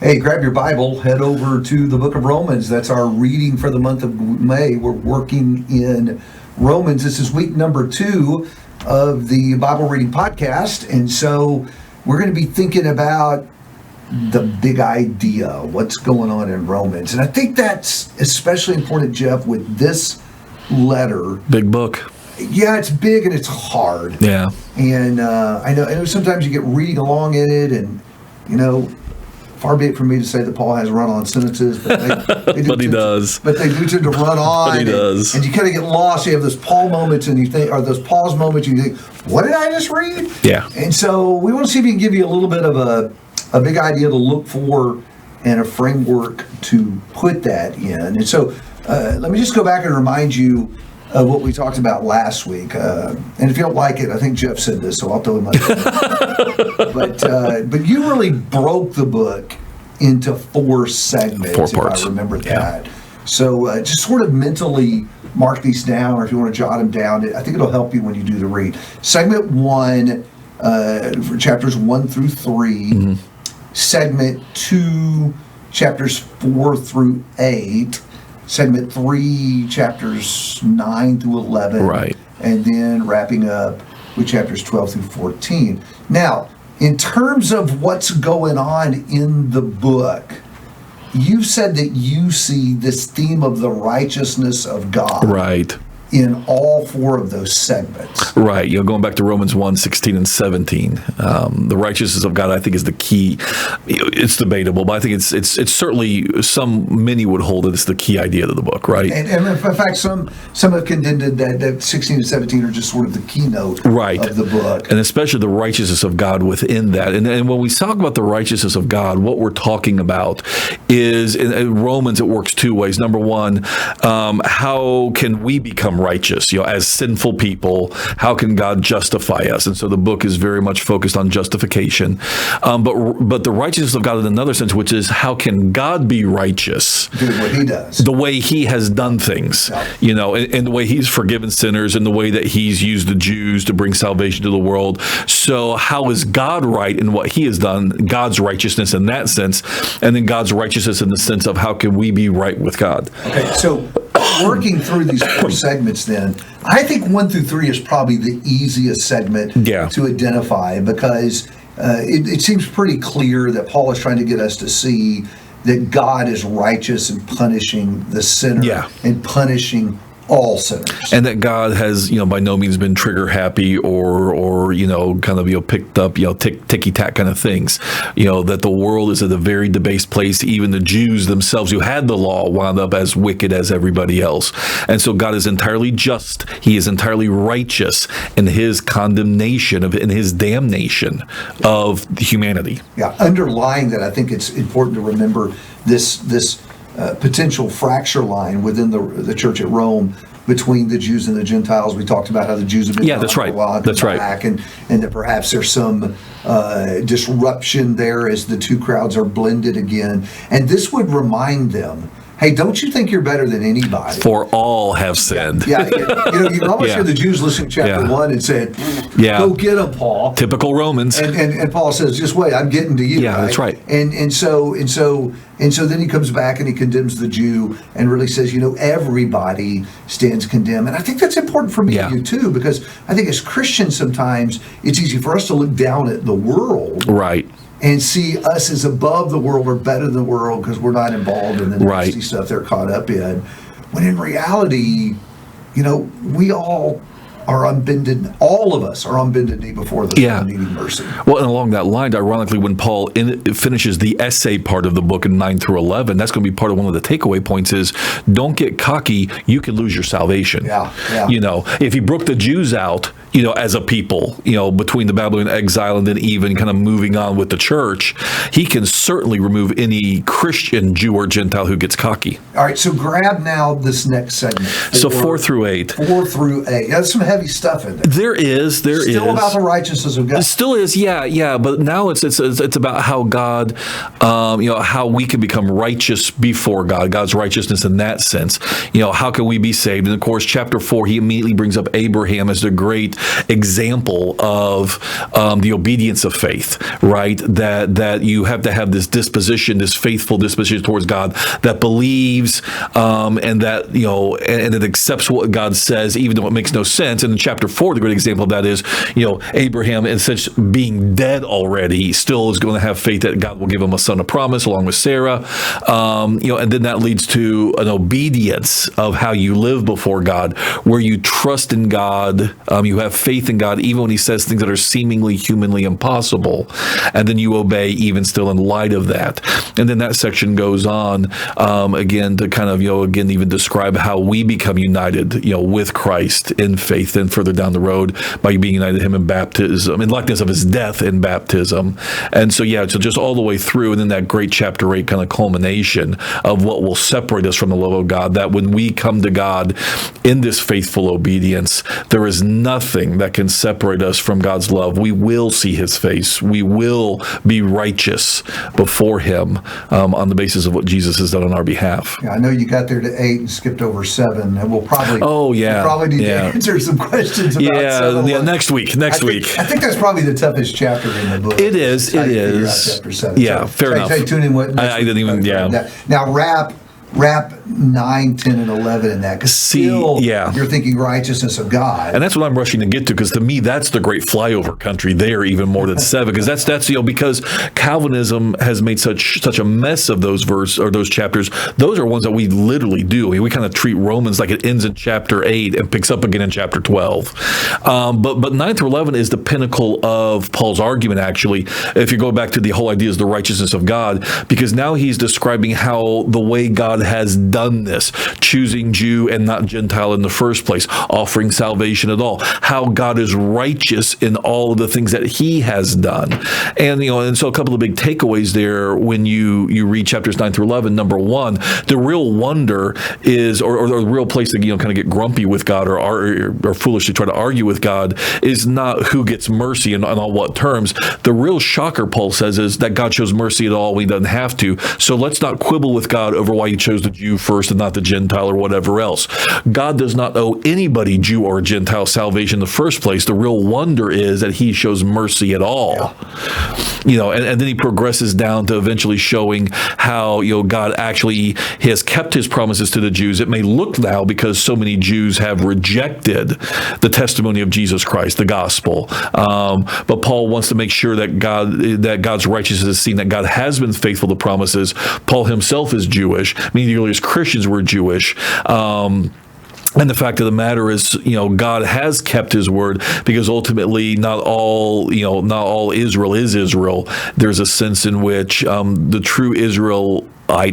Hey, grab your Bible, head over to the book of Romans. That's our reading for the month of May. We're working in Romans. This is week number 2 of the Bible reading podcast. And so we're going to be thinking about the big idea, what's going on in Romans. And I think that's especially important, Jeff, with this letter. Big book. Yeah, it's big and it's hard. Yeah. And I know sometimes you get reading along in it and, far be it from me to say that Paul has run-on sentences, but he does. But they do tend to run on. But he does. And you kind of get lost. You have those Paul moments, and you think, or those pause moments, and you think, what did I just read? Yeah. And so we want to see if we can give you a little bit of a big idea to look for and a framework to put that in. And so let me just go back and remind you of what we talked about last week. And if you don't like it, I think Jeff said this, so I'll throw him But you really broke the book into 4 segments, 4 parts. if I remember that. So just sort of mentally mark these down, or if you want to jot them down, I think it'll help you when you do the read. Segment 1, for chapters 1 through 3. Mm-hmm. Segment 2, chapters 4 through 8. Segment 3, chapters 9 through 11. Right. And then wrapping up with chapters 12 through 14. Now, in terms of what's going on in the book, you said that you see this theme of the righteousness of God. Right. In all 4 of those segments. Right. Going back to Romans 1, 16 and 17. The righteousness of God, I think, is the key. It's debatable, but I think it's certainly, many would hold that it's the key idea of the book, right? And in fact, some have contended that 16 and 17 are just sort of the keynote of the book. And especially the righteousness of God within that. And when we talk about the righteousness of God, what we're talking about is, in Romans, it works 2 ways. Number 1, how can we become righteous, as sinful people? How can God justify us? And so the book is very much focused on justification, but the righteousness of God in another sense, which is how can God be righteous? Do what He does, the way He has done things, and the way He's forgiven sinners, and the way that He's used the Jews to bring salvation to the world. So how is God right in what He has done? God's righteousness in that sense, and then God's righteousness in the sense of how can we be right with God? Okay, so working through these 4 segments then, I think 1 through 3 is probably the easiest segment to identify, because it seems pretty clear that Paul is trying to get us to see that God is righteous in punishing the sinner and punishing all sinners. And that God has, by no means been trigger happy or kind of, picked up, ticky-tack kind of things. That the world is at a very debased place. Even the Jews themselves who had the law wound up as wicked as everybody else. And so God is entirely just. He is entirely righteous in His condemnation in His damnation of humanity. Yeah, underlying that, I think it's important to remember this potential fracture line within the church at Rome between the Jews and the Gentiles. We talked about how the Jews have been that's right. Back, and that perhaps there's some disruption there as the 2 crowds are blended again. And this would remind them, hey, don't you think you're better than anybody? For all have sinned. Yeah. You can almost hear the Jews listening to chapter 1 and said, go get them, Paul. Typical Romans. And Paul says, just wait, I'm getting to you. Yeah, that's right. And so then he comes back and he condemns the Jew and really says, everybody stands condemned. And I think that's important for me and you too, because I think as Christians sometimes it's easy for us to look down at the world. Right. And see us as above the world or better than the world because we're not involved in the nasty stuff they're caught up in. When in reality, we all are on bended, all of us are on bended knee before the Lord needing mercy. Well, and along that line, ironically, when Paul finishes the essay part of the book in 9 through 11, that's going to be part of one of the takeaway points is don't get cocky, you can lose your salvation. If he broke the Jews out, as a people, between the Babylonian exile and then even kind of moving on with the church, he can certainly remove any Christian, Jew or Gentile who gets cocky. All right, so grab now this next segment. 4 through 8. 4 through 8. That's some heavy stuff in there. There is. Still about the righteousness of God. It still is, yeah. But now it's about how God, how we can become righteous before God, God's righteousness in that sense. How can we be saved? And of course, chapter 4, he immediately brings up Abraham as the great example of the obedience of faith, right? That you have to have this disposition, this faithful disposition towards God that believes and that and it accepts what God says, even though it makes no sense. And in chapter 4, the great example of that is, Abraham, in such being dead already, still is going to have faith that God will give him a son of promise along with Sarah. And then that leads to an obedience of how you live before God, where you trust in God, you have faith in God, even when he says things that are seemingly humanly impossible. And then you obey even still in light of that. And then that section goes on, again, to kind of, again, even describe how we become united, with Christ in faith, and further down the road by being united to him in baptism, in likeness of his death in baptism. And so just all the way through, and then that great chapter 8 kind of culmination of what will separate us from the love of God, that when we come to God in this faithful obedience, there is nothing that can separate us from God's love. We will see his face. We will be righteous before him on the basis of what Jesus has done on our behalf. Yeah, I know you got there to 8 and skipped over 7, and we'll probably need to answer some questions about 7. Next week. I think that's probably the toughest chapter in the book. It is. Chapter 7. Yeah, fair enough. Stay tuned in. I didn't even. Yeah. Now wrap 9, 10, and 11 in that, because you're thinking righteousness of God, and that's what I'm rushing to get to, because to me that's the great flyover country there, even more than 7, because that's because Calvinism has made such a mess of those those chapters. Those are ones that we literally do. I mean, we kind of treat Romans like it ends in chapter 8 and picks up again in chapter 12. But 9 through 11 is the pinnacle of Paul's argument. Actually, if you go back to the whole idea is the righteousness of God, because now he's describing how the way God has done this, choosing Jew and not Gentile in the first place, offering salvation at all, how God is righteous in all of the things that he has done. And so a couple of big takeaways there when you read chapters 9 through 11. Number one, the real wonder is, or the real place to kind of get grumpy with God or foolishly try to argue with God, is not who gets mercy and on what terms. The real shocker, Paul says, is that God shows mercy at all when he doesn't have to. So let's not quibble with God over why he chose the Jew first and not the Gentile or whatever else. God does not owe anybody, Jew or Gentile, salvation in the first place. The real wonder is that he shows mercy at all. And then he progresses down to eventually showing how God actually has kept his promises to the Jews. It may look now, because so many Jews have rejected the testimony of Jesus Christ, the gospel. But Paul wants to make sure that God's righteousness is seen, that God has been faithful to promises. Paul himself is Jewish. Many of the earliest Christians were Jewish. And the fact of the matter is, God has kept his word, because ultimately not all Israel is Israel. There's a sense in which the true Israelite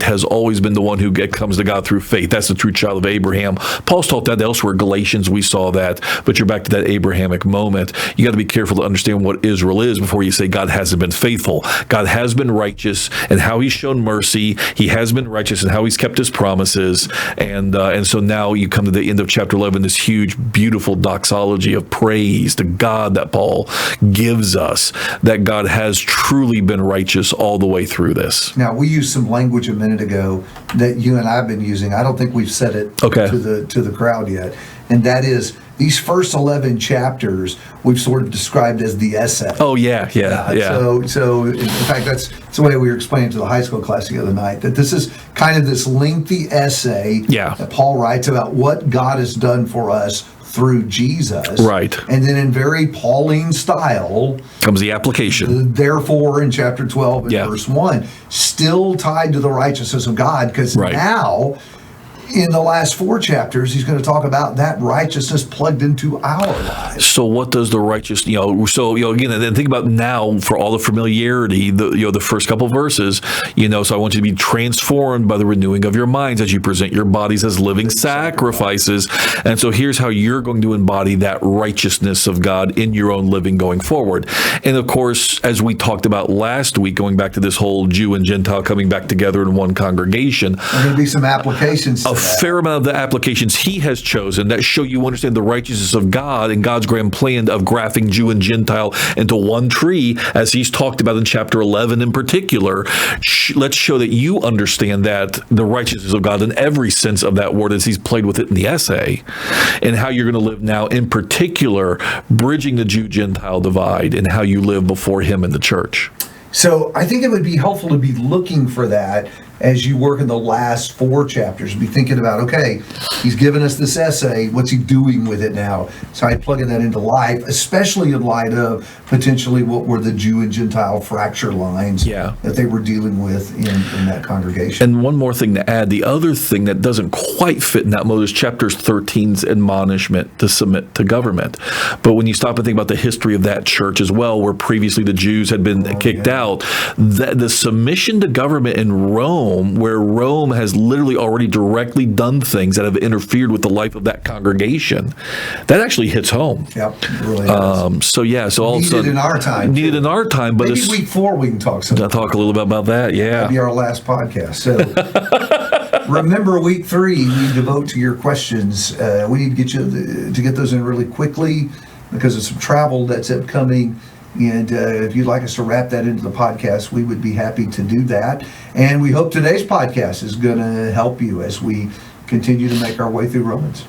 has always been the one who comes to God through faith. That's the true child of Abraham. Paul's taught that elsewhere. Galatians, we saw that. But you're back to that Abrahamic moment. You got to be careful to understand what Israel is before you say God hasn't been faithful. God has been righteous in how he's shown mercy. He has been righteous in how he's kept his promises. And so now you come to the end of chapter 11, this huge, beautiful doxology of praise to God that Paul gives us, that God has truly been righteous all the way through this. Now, we used some language a minute ago that you and I have been using. I don't think we've said it to the crowd yet, and that is these first 11 chapters we've sort of described as the essay. Oh yeah. So in fact, that's the way we were explaining to the high school class the other night, that this is kind of this lengthy essay that Paul writes about what God has done for us through Jesus. Right. And then in very Pauline style comes the application. Therefore, in chapter 12 and verse 1, still tied to the righteousness of God, because now in the last 4 chapters, he's going to talk about that righteousness plugged into our lives. So what does the righteous, again, and then think about now for all the familiarity, the first couple of verses, so I want you to be transformed by the renewing of your minds as you present your bodies as living sacrifices. And so here's how you're going to embody that righteousness of God in your own living going forward. And of course, as we talked about last week, going back to this whole Jew and Gentile coming back together in one congregation. There's going to be some applications to that. fair amount of the applications he has chosen that show you understand the righteousness of God and God's grand plan of grafting Jew and Gentile into one tree, as he's talked about in chapter 11 in particular. Let's show that you understand that the righteousness of God in every sense of that word as he's played with it in the essay, and how you're going to live now in particular, bridging the Jew-Gentile divide and how you live before him in the church. So I think it would be helpful to be looking for that as you work in the last 4 chapters. Be thinking about, okay, he's given us this essay. What's he doing with it now? So I'd plug that into life, especially in light of potentially what were the Jew and Gentile fracture lines that they were dealing with in that congregation. And one more thing to add, the other thing that doesn't quite fit in that mode is chapter 13's admonishment to submit to government. But when you stop and think about the history of that church as well, where previously the Jews had been kicked out, the submission to government in Rome, where Rome has literally already directly done things that have interfered with the life of that congregation, that actually hits home. Yep, it really does. So all of a sudden, needed in our time. Needed in our time, but maybe week 4 we can talk some. I'll talk a little bit about that. Yeah, that'll be our last podcast. So remember, week 3 we devote to your questions. We need to get you to get those in really quickly because of some travel that's upcoming. And if you'd like us to wrap that into the podcast, we would be happy to do that. And we hope today's podcast is going to help you as we continue to make our way through Romans.